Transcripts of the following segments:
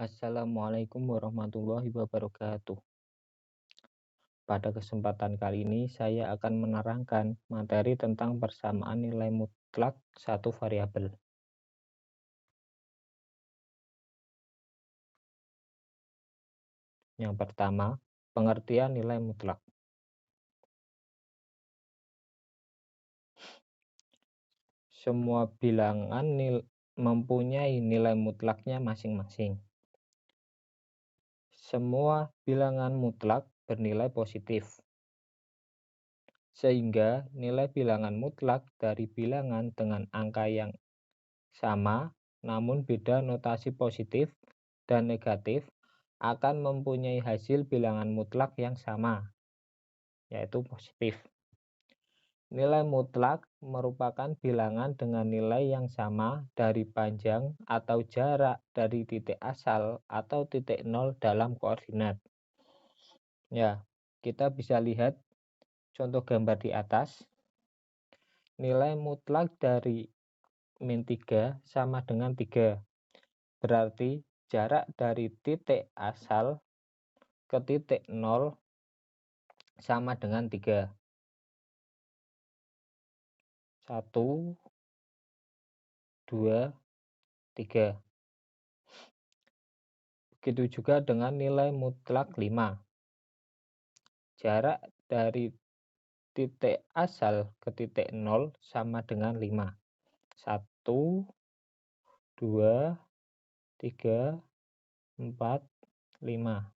Assalamualaikum warahmatullahi wabarakatuh. Pada kesempatan kali ini saya akan menerangkan materi tentang persamaan nilai mutlak satu variabel. Yang pertama, pengertian nilai mutlak. Semua bilangan mempunyai nilai mutlaknya masing-masing. Semua bilangan mutlak bernilai positif. Sehingga nilai bilangan mutlak dari bilangan dengan angka yang sama namun beda notasi positif dan negatif akan mempunyai hasil bilangan mutlak yang sama, yaitu positif. Nilai mutlak merupakan bilangan dengan nilai yang sama dari panjang atau jarak dari titik asal atau titik nol dalam koordinat. Ya, kita bisa lihat contoh gambar di atas. Nilai mutlak dari min 3 sama dengan 3. Berarti jarak dari titik asal ke titik 0 sama dengan 3. 1, 2, 3. Begitu juga dengan nilai mutlak 5. Jarak dari titik asal ke titik 0 sama dengan 5. 1, 2, 3, 4, 5.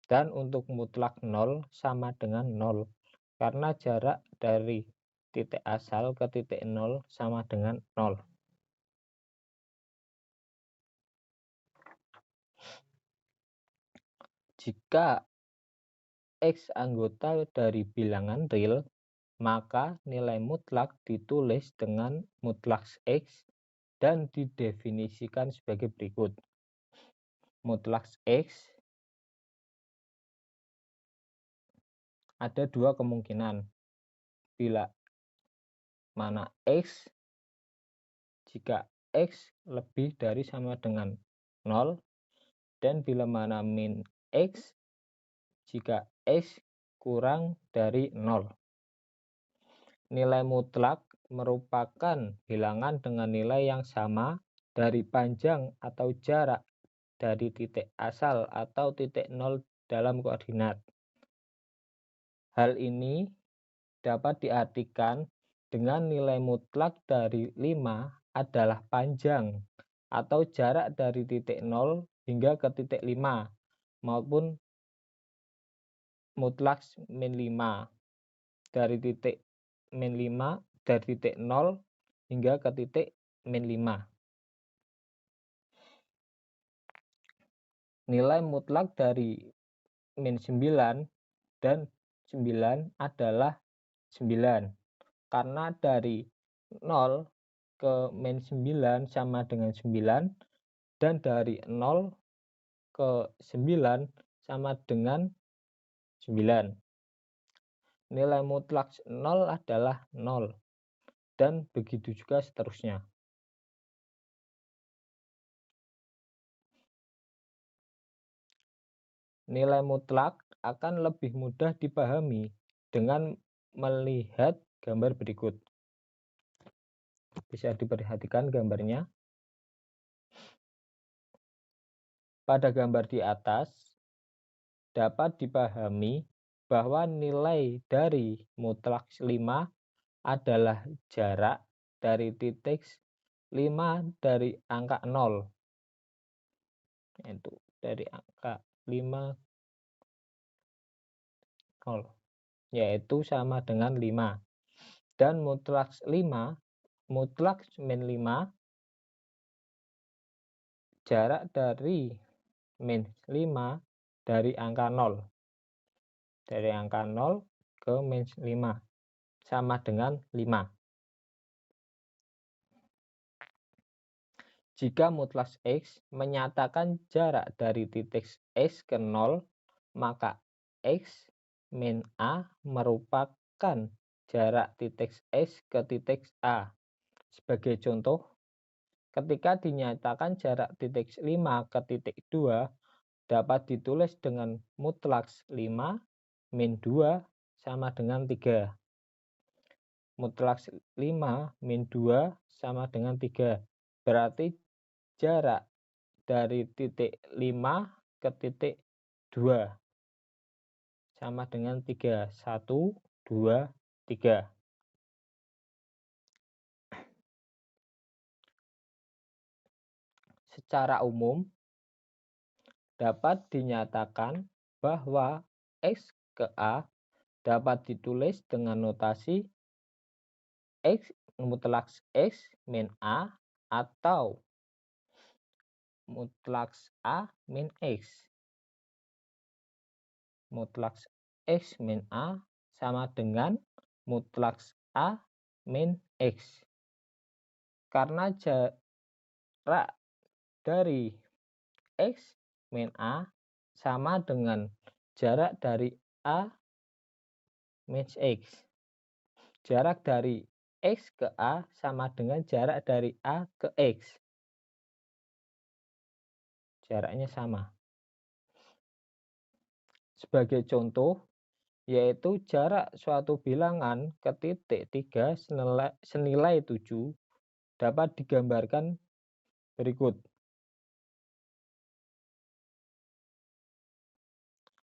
Dan untuk mutlak 0 sama dengan 0. Karena jarak dari titik asal ke titik 0 sama dengan 0. Jika X anggota dari bilangan real, maka nilai mutlak ditulis dengan mutlak X dan didefinisikan sebagai berikut. Mutlak X ada dua kemungkinan. Bila mana X, jika X lebih dari sama dengan 0, dan bila mana min X, jika X kurang dari 0. Nilai mutlak merupakan bilangan dengan nilai yang sama dari panjang atau jarak dari titik asal atau titik 0 dalam koordinat. Hal ini dapat diartikan dengan nilai mutlak dari 5 adalah panjang atau jarak dari titik 0 hingga ke titik 5 maupun mutlak min 5 dari titik min 5 dari titik 0 hingga ke titik min 5. Nilai mutlak dari min 9 dan 9 adalah 9. Karena dari 0 ke min 9 sama dengan 9 dan dari 0 ke 9 sama dengan 9. Nilai mutlak 0 adalah 0 dan begitu juga seterusnya. Nilai mutlak akan lebih mudah dipahami dengan melihat gambar berikut. Bisa diperhatikan gambarnya. Pada gambar di atas dapat dipahami bahwa nilai dari mutlak 5 adalah jarak dari titik 5 dari angka 0. Yaitu dari angka 5 0, yaitu sama dengan 5. Dan mutlak 5, mutlak min 5, jarak dari min 5 dari angka 0. Dari angka 0 ke min 5 sama dengan 5. Jika mutlak X menyatakan jarak dari titik X ke 0, maka X min A merupakan jarak titik X ke titik A. Sebagai contoh, ketika dinyatakan jarak titik 5 ke titik 2 dapat ditulis dengan mutlak 5 min 2 sama dengan 3. Mutlak 5 min 2 sama dengan 3. Berarti jarak dari titik 5 ke titik 2 sama dengan 3. 1, 2, 3. Secara umum, dapat dinyatakan bahwa X ke A dapat ditulis dengan notasi X mutlak X min A atau mutlak A min X. Mutlak X min A sama dengan mutlak A min X. Karena jarak dari X min A sama dengan jarak dari A min X. Jarak dari X ke A sama dengan jarak dari A ke X. Jaraknya sama. Sebagai contoh, yaitu jarak suatu bilangan ke titik 3 senilai 7 dapat digambarkan berikut.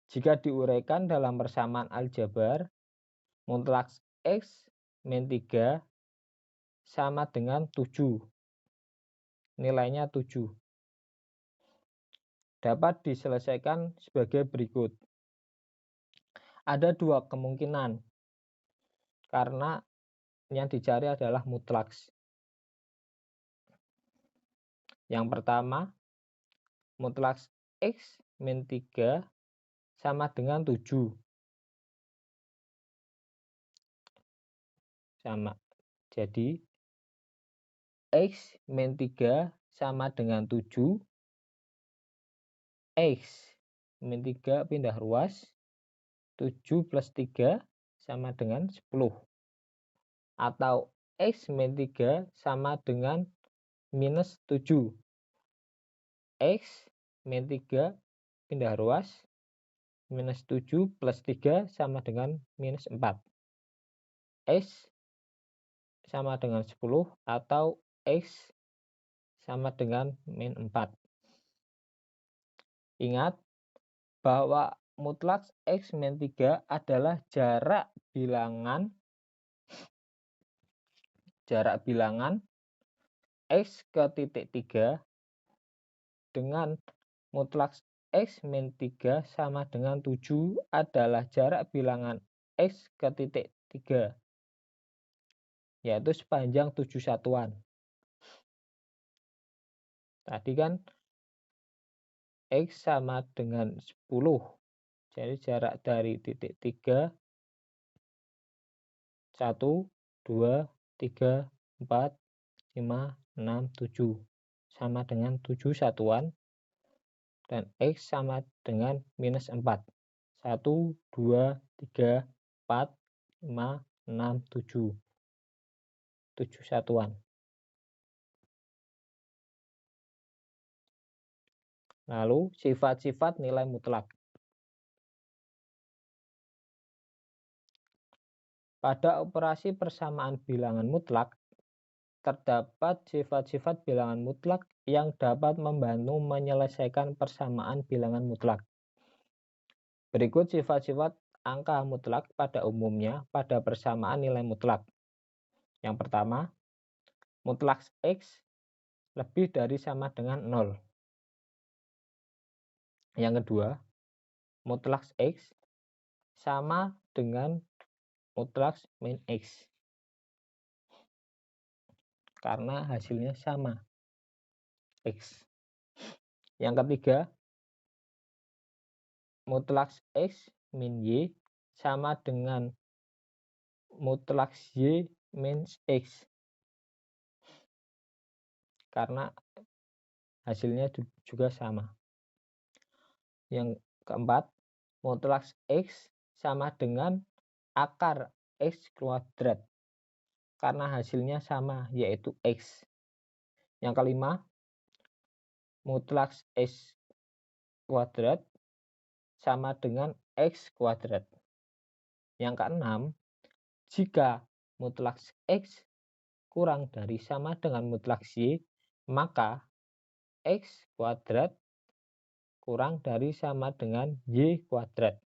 Jika diuraikan dalam persamaan aljabar, mutlak X min 3 sama dengan 7. Nilainya 7. Dapat diselesaikan sebagai berikut. Ada dua kemungkinan, karena yang dicari adalah mutlak. Yang pertama, mutlak X min 3 sama dengan 7. Sama. Jadi, X min 3 sama dengan 7. X min 3 pindah ruas. 7 plus 3 sama dengan 10. Atau X min 3 sama dengan minus 7. X min 3 pindah ruas. Minus 7 plus 3 sama dengan minus 4. X sama dengan 10 atau X sama dengan min 4. Ingat bahwa mutlak X min 3 adalah jarak bilangan X ke titik 3 dengan mutlak X min 3 sama dengan 7 adalah jarak bilangan X ke titik 3, yaitu sepanjang 7 satuan. Tadi kan X sama dengan 10, jadi jarak dari titik 3, 1, 2, 3, 4, 5, 6, 7 sama dengan 7 satuan, dan X sama dengan minus 4. 1, 2, 3, 4, 5, 6, 7. 7 satuan. Lalu sifat-sifat nilai mutlak. Pada operasi persamaan bilangan mutlak, terdapat sifat-sifat bilangan mutlak yang dapat membantu menyelesaikan persamaan bilangan mutlak. Berikut sifat-sifat angka mutlak pada umumnya pada persamaan nilai mutlak. Yang pertama, mutlak X lebih dari sama dengan 0. Yang kedua, mutlak X sama dengan mutlak min X. Karena hasilnya sama, X. Yang ketiga, mutlak X min Y sama dengan mutlak Y min X. Karena hasilnya juga sama. Yang keempat, mutlak X sama dengan akar X kuadrat. Karena hasilnya sama, yaitu X. Yang kelima, mutlak X kuadrat sama dengan X kuadrat. Yang keenam, jika mutlak X kurang dari sama dengan mutlak Y, maka X kuadrat kurang dari sama dengan Y kuadrat.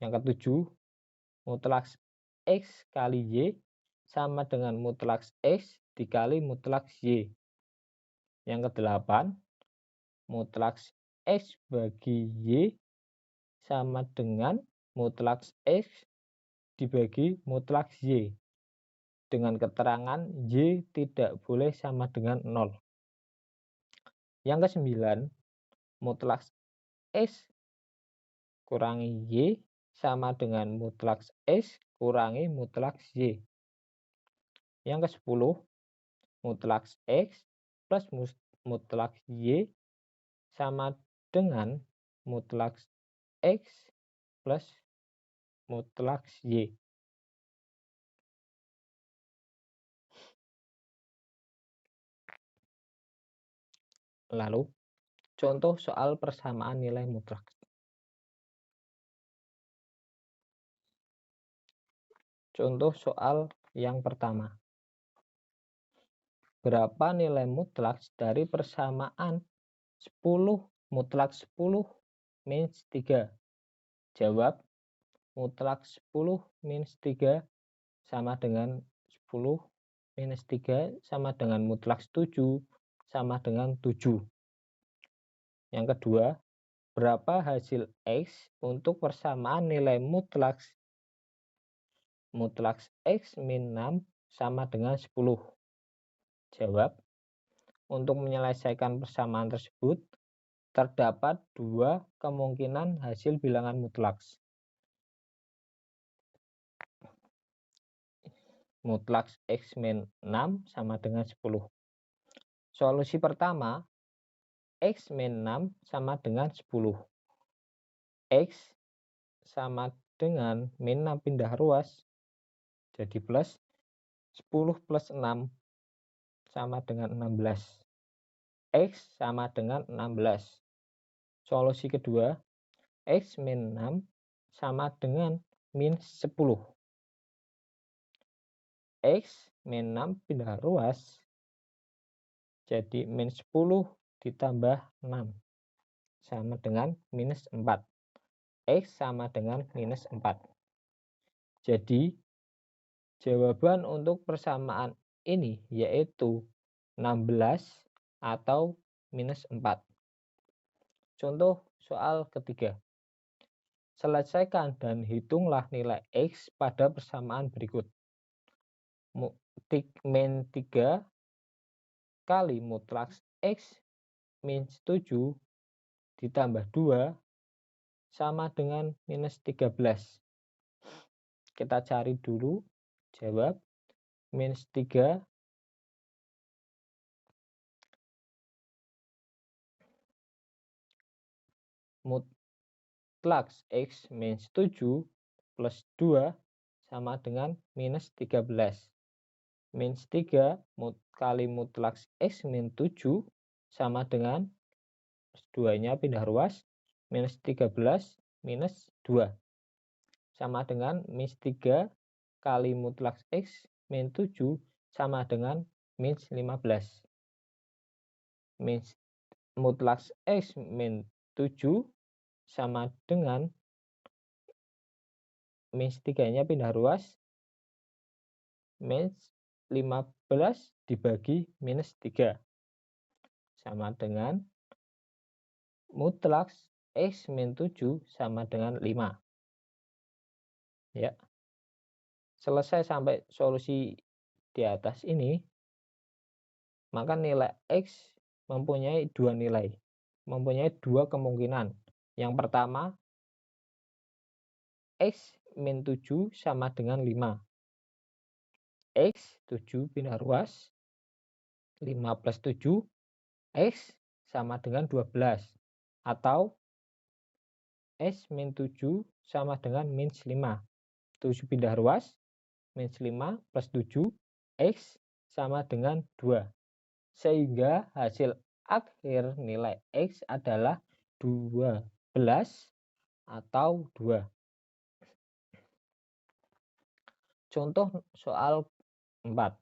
Yang ketujuh, mutlak X kali Y sama dengan mutlak X dikali mutlak Y. Yang kedelapan, mutlak X bagi Y sama dengan mutlak X dibagi mutlak Y. Dengan keterangan Y tidak boleh sama dengan 0. Yang kesembilan, mutlak X kurangi Y sama dengan mutlak X kurangi mutlak Y. Yang ke-10, mutlak X plus mutlak Y sama dengan mutlak X plus mutlak Y. Lalu, contoh soal persamaan nilai mutlak. Contoh soal yang pertama. Berapa nilai mutlak dari persamaan 10 mutlak 10 minus 3? Jawab, mutlak 10 minus 3 sama dengan 10 minus 3 sama dengan mutlak 7 sama dengan 7. Yang kedua, berapa hasil X untuk persamaan nilai mutlak X min 6 sama dengan 10? Jawab, untuk menyelesaikan persamaan tersebut, terdapat dua kemungkinan hasil bilangan mutlak. Mutlak X min 6 sama dengan 10. Solusi pertama, X min 6 sama dengan 10. X sama dengan min 6 pindah ruas, jadi plus 10 plus 6 sama dengan 16. X sama dengan 16. Solusi kedua, X min 6 sama dengan min 10. X min 6 pindah ruas, jadi min 10 ditambah 6 sama dengan minus 4. X sama dengan minus 4. Jadi, jawaban untuk persamaan ini yaitu 16 atau minus 4. Contoh soal ketiga. Selesaikan dan hitunglah nilai X pada persamaan berikut. Min 3 kali mutlak X min 7 ditambah 2 sama dengan minus 13. Kita cari dulu jawab. Minus 3 mutlak X min 7 plus 2 sama dengan minus 13. Minus 3 kali mutlak X min 7 sama dengan 2-nya pindah ruas, minus 13 minus 2 sama dengan minus 3 kali mutlak X min 7 sama dengan minus 15. Minus mutlak X min 7 sama dengan minus 3-nya pindah ruas, minus 15 dibagi minus 3 sama dengan mutlak X min 7 sama dengan 5. Ya. Selesai sampai solusi di atas ini, maka nilai X mempunyai dua nilai, mempunyai dua kemungkinan. Yang pertama, X min 7 sama dengan 5. X 7 pindah ruas, 5 plus 7, X sama dengan 12. Atau X min 7 sama dengan minus 5. 7 pindah ruas, minus 5 plus 7, X sama dengan 2. Sehingga hasil akhir nilai X adalah 12 atau 2. Contoh soal 4.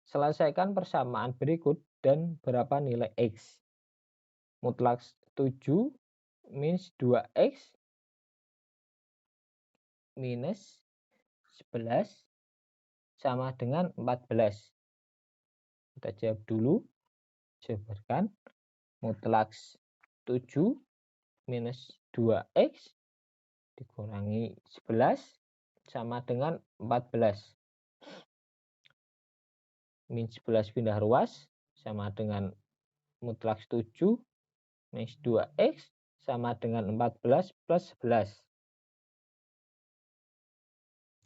Selesaikan persamaan berikut dan berapa nilai X. Mutlak 7 minus 2X minus 11 sama dengan 14. Kita jawab dulu. Jabarkan. Mutlak 7 minus 2X dikurangi 11 sama dengan 14. Min 11 pindah ruas sama dengan mutlak 7 minus 2X sama dengan 14 plus 11.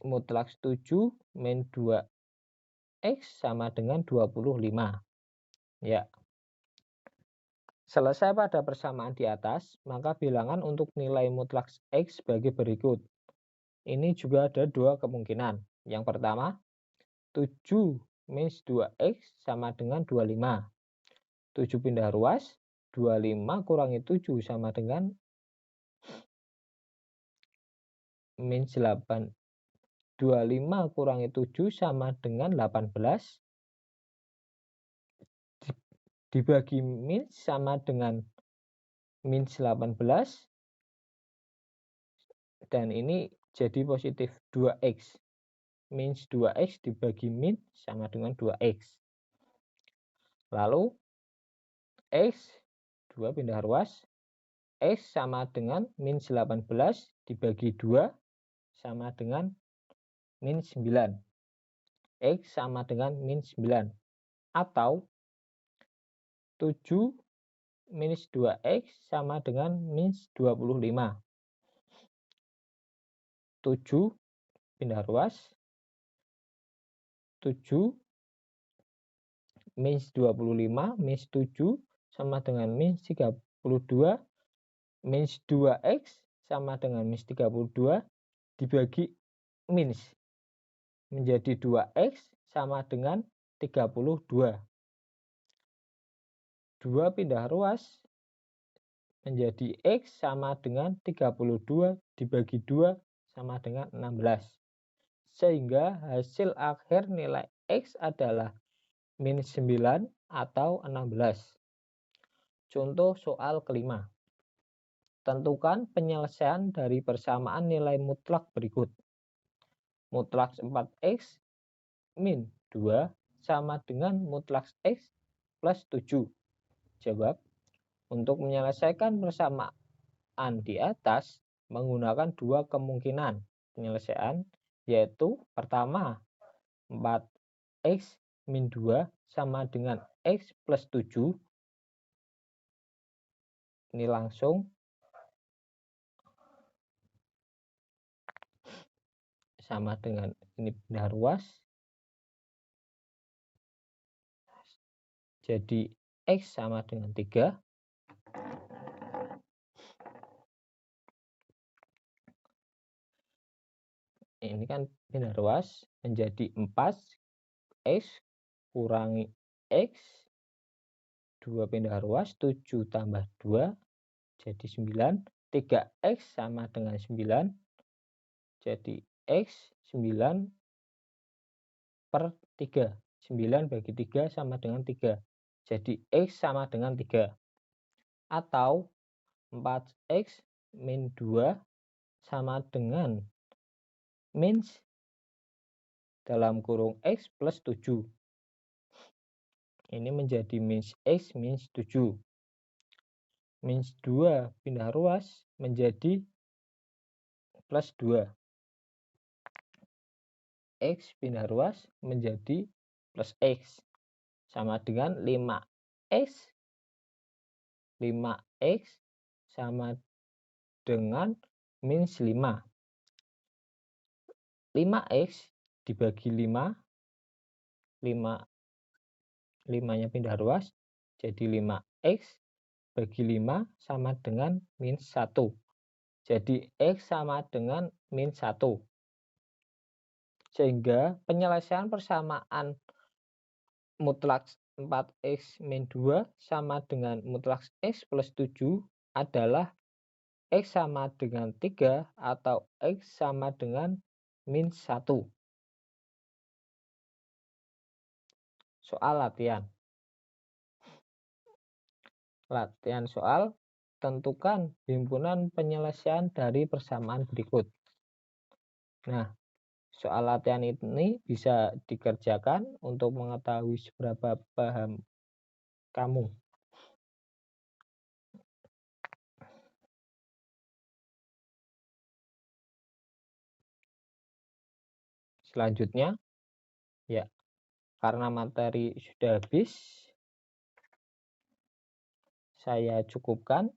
Mutlak 7 min 2X sama dengan 25. Ya. Selesai pada persamaan di atas, maka bilangan untuk nilai mutlak X sebagai berikut. Ini juga ada dua kemungkinan. Yang pertama, 7 minus 2X sama dengan 25. 7 pindah ruas, 25 kurangi 7 sama dengan min 8. 25 kurangi 7 sama dengan 18. Dibagi min sama dengan min 18. Dan ini jadi positif 2X. Min 2X dibagi min sama dengan 2X. Lalu X 2 pindah ruas. X sama dengan min 18 dibagi 2 sama dengan min 9. X sama dengan min 9. Atau 7 minus 2X sama dengan minus 25. 7 pindah ruas. 7 minus 25 minus 7 sama dengan minus 32. Minus 2X sama dengan minus 32 dibagi minus menjadi 2X sama dengan 32. 2 pindah ruas menjadi X sama dengan 32 dibagi 2 sama dengan 16. Sehingga hasil akhir nilai X adalah minus 9 atau 16. Contoh soal kelima. Tentukan penyelesaian dari persamaan nilai mutlak berikut. Mutlak 4X min 2 sama dengan mutlak X plus 7. Jawab. Untuk menyelesaikan persamaan di atas menggunakan dua kemungkinan penyelesaian, yaitu pertama 4X min 2 sama dengan X plus 7. Ini langsung sama dengan ini pindah ruas. Jadi X sama dengan 3. Ini kan pindah ruas menjadi 4X kurangi X. 2 pindah ruas, 7 tambah 2 jadi 9. 3X sama dengan 9. Jadi X 9 per 3. 9 bagi 3 sama dengan 3. Jadi X sama dengan 3. Atau 4X min 2 sama dengan min dalam kurung X plus 7. Ini menjadi min X min 7. Min 2 pindah ruas menjadi plus 2. X pindah ruas menjadi plus X. Sama dengan 5X. 5X sama dengan min 5. 5X dibagi 5. 5-nya pindah ruas. Jadi 5X bagi 5 sama dengan min 1. Jadi X sama dengan min 1. Sehingga penyelesaian persamaan mutlak 4x min 2 sama dengan mutlak x plus 7 adalah x sama dengan 3 atau x sama dengan min 1. Soal latihan. Latihan soal, tentukan himpunan penyelesaian dari persamaan berikut. Nah, soal latihan ini bisa dikerjakan untuk mengetahui seberapa paham kamu. Selanjutnya, ya, karena materi sudah habis, saya cukupkan.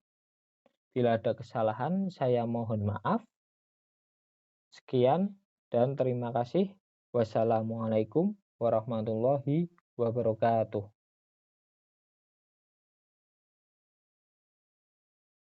Bila ada kesalahan, saya mohon maaf. Sekian dan terima kasih. Wassalamualaikum warahmatullahi wabarakatuh.